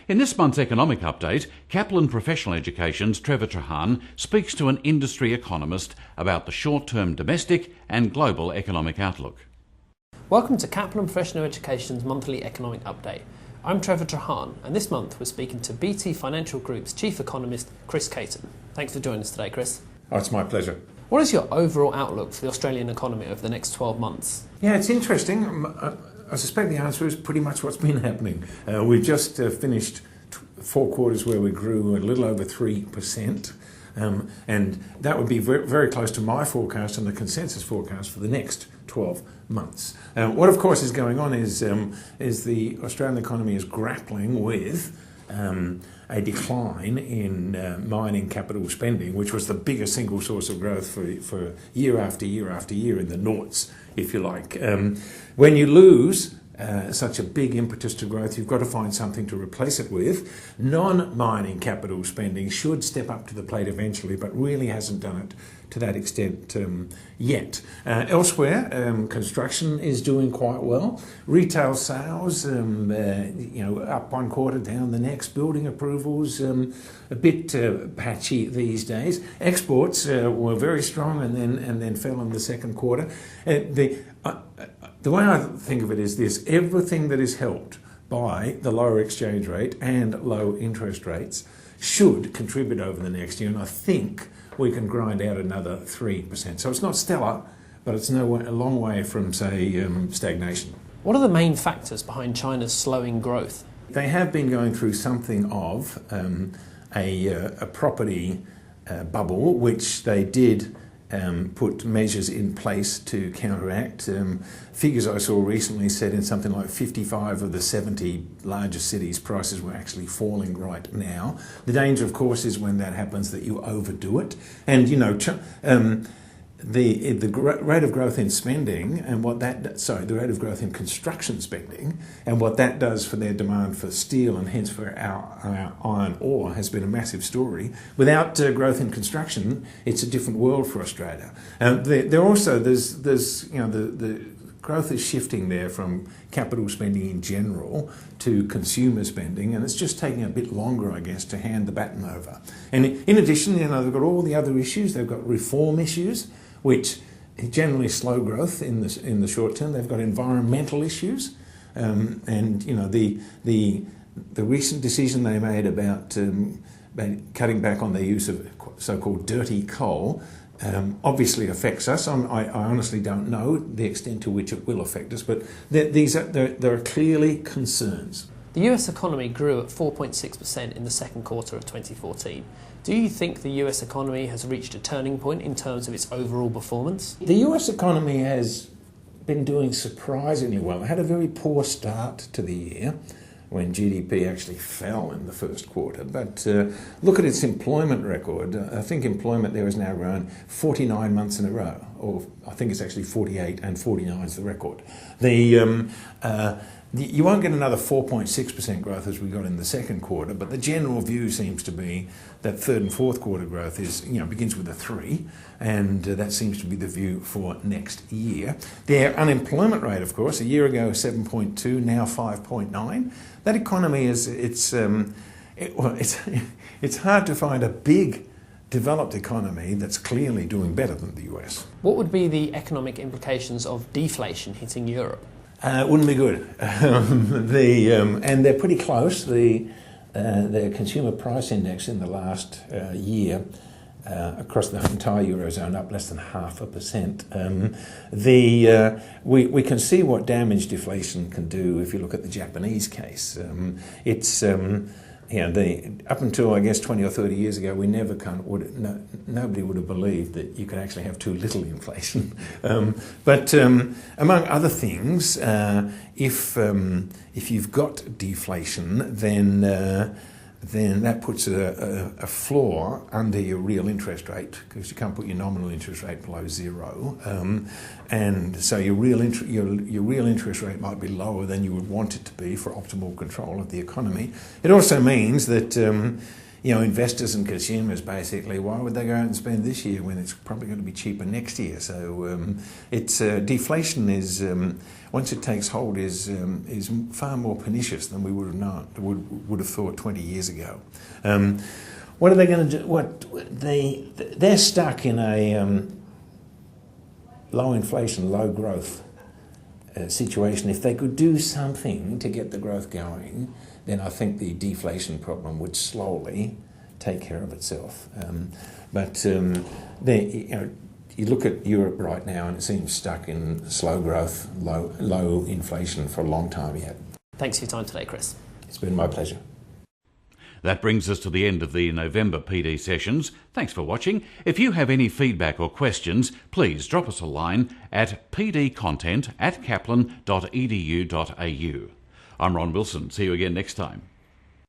In this month's Economic Update, Kaplan Professional Education's Trevor Trahan speaks to an industry economist about the short-term domestic and global economic outlook. Welcome to Kaplan Professional Education's monthly Economic Update. I'm Trevor Trahan, and this month we're speaking to BT Financial Group's Chief Economist, Chris Caton. Thanks for joining us today, Chris. Oh, it's my pleasure. What is your overall outlook for the Australian economy over the next 12 months? Yeah, it's interesting. I suspect the answer is pretty much what's been happening. We've just finished 4 quarters where we grew a little over 3%, and that would be very, very close to my forecast and the consensus forecast for the next 12 months. What, of course, is going on is the Australian economy is grappling with a decline in mining capital spending, which was the biggest single source of growth for year after year after year in the noughts, if you like. When you lose such a big impetus to growth, you've got to find something to replace it with. Non-mining capital spending should step up to the plate eventually, but really hasn't done it to that extent yet. Elsewhere, construction is doing quite well. Retail sales, up 1 quarter, down the next. Building approvals, a bit patchy these days. Exports were very strong and then fell in the second quarter. The way I think of it is this: everything that is helped by the lower exchange rate and low interest rates should contribute over the next year, and I think we can grind out another 3%. So it's not stellar, but it's a long way from, say, stagnation. What are the main factors behind China's slowing growth? They have been going through something of a property bubble, which they did put measures in place to counteract. Figures I saw recently said in something like 55 of the 70 largest cities, prices were actually falling right now. The danger, of course, is when that happens that you overdo it. And, the rate of growth in spending and the rate of growth in construction spending and what that does for their demand for steel and hence for our iron ore has been a massive story. Without growth in construction, it's a different world for Australia. The growth is shifting there from capital spending in general to consumer spending, and it's just taking a bit longer, I guess, to hand the baton over. And in addition, they've got all the other issues. They've got reform issues, which generally slow growth in the short term. They've got environmental issues, and the recent decision they made about cutting back on their use of so-called dirty coal obviously affects us. I honestly don't know the extent to which it will affect us, but there are clearly concerns. The US economy grew at 4.6% in the second quarter of 2014. Do you think the US economy has reached a turning point in terms of its overall performance? The US economy has been doing surprisingly well. It had a very poor start to the year when GDP actually fell in the first quarter. But look at its employment record. I think employment there has now grown 49 months in a row, or I think it's actually 48, and 49 is the record. You won't get another 4.6% growth as we got in the second quarter, but the general view seems to be that third and fourth quarter growth begins with a 3, and that seems to be the view for next year. Their unemployment rate, of course, a year ago 7.2, now 5.9. That economy it's hard to find a big developed economy that's clearly doing better than the US. What would be the economic implications of deflation hitting Europe? It wouldn't be good. And they're pretty close. The consumer price index in the last year across the entire Eurozone up less than 0.5%. We can see what damage deflation can do if you look at the Japanese case. Up until, I guess, 20 or 30 years ago, we never nobody would have believed that you could actually have too little inflation. But among other things, if you've got deflation, then that puts a floor under your real interest rate, because you can't put your nominal interest rate below 0, and so your real interest rate might be lower than you would want it to be for optimal control of the economy. It also means that investors and consumers basically, why would they go out and spend this year when it's probably going to be cheaper next year? So it's deflation is once it takes hold is far more pernicious than we would have thought 20 years ago. What are they going to do? They're stuck in a low inflation, low growth situation. If they could do something to get the growth going, then I think the deflation problem would slowly take care of itself. You look at Europe right now and it seems stuck in slow growth, low inflation for a long time yet. Thanks for your time today, Chris. It's been my pleasure. That brings us to the end of the November PD sessions. Thanks for watching. If you have any feedback or questions, please drop us a line at pdcontent@kaplan.edu.au. I'm Ron Wilson. See you again next time.